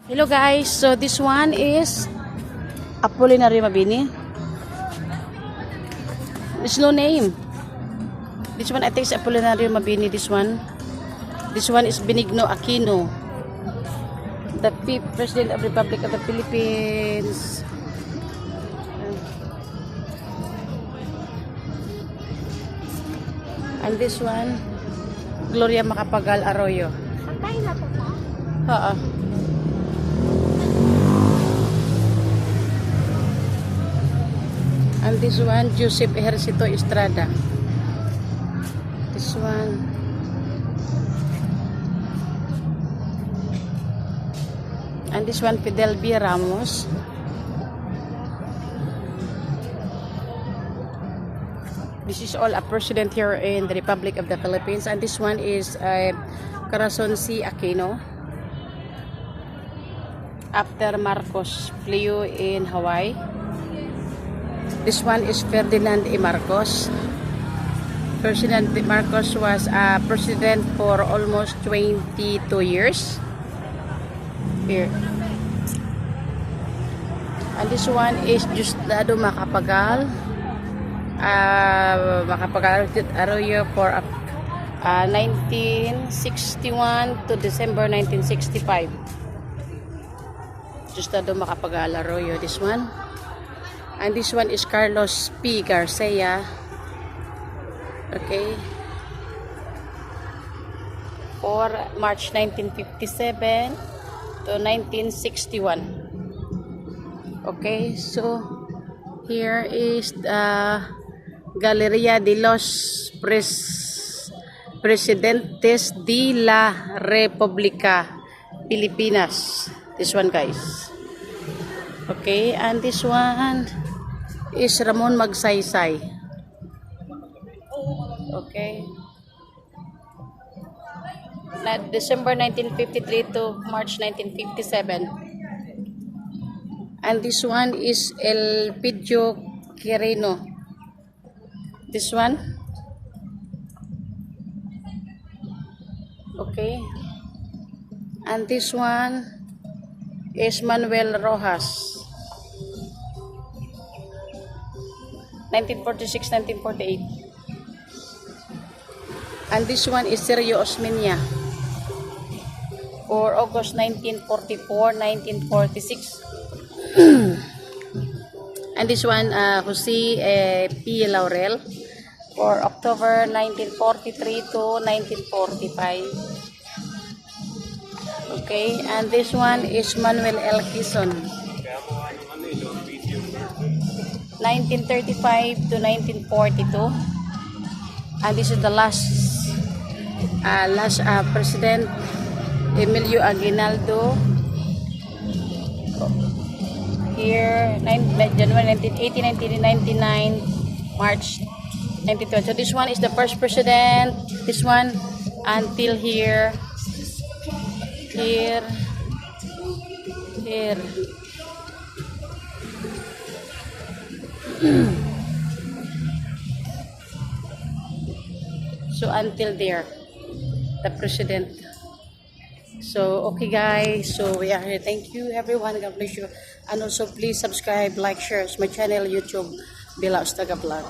Hello guys, so this one is Apolinary Mabini. There's no name. This one I think is Apolinary Mabini. This one is Benigno Aquino, the President of the Republic of the Philippines. And this one, Gloria Macapagal Arroyo. Patay na to pa? Oo. And this one, Joseph Ejercito Estrada. This one. And this one, Fidel B. Ramos. This is all a president here in the Republic of the Philippines. And this one is Corazon C. Aquino. After Marcos flew in Hawaii. This one is Ferdinand E. Marcos. Ferdinand E. Marcos was a president for almost 22 years. Here. And this one is Diosdado Macapagal. Macapagal Arroyo for 1961 to December 1965. Diosdado Macapagal Arroyo, this one. And this one is Carlos P. Garcia. Okay. For March 1957 to 1961. Okay, so here is the Galeria de los Presidentes de la República Pilipinas. This one, guys. Okay, and this one is Ramon Magsaysay. Okay. December 1953 to March 1957. And this one is Elpidio Quirino. This one. Okay. And this one is Manuel Rojas. 1946-1948. And this one is Sergio Osmeña for August 1944-1946. And this one Jose P. Laurel for October 1943 to 1945. Okay, and this one is Manuel L. Quezon, 1935 to 1942. And this is the last President, Emilio Aguinaldo. Here, January 1980, 1999, March 1920. So this one is the first president. This one until here. So until there, the president. So okay guys, so we are here. Thank you everyone, God bless you. And also please subscribe, like, share my channel YouTube, Bila Ustaga Vlog.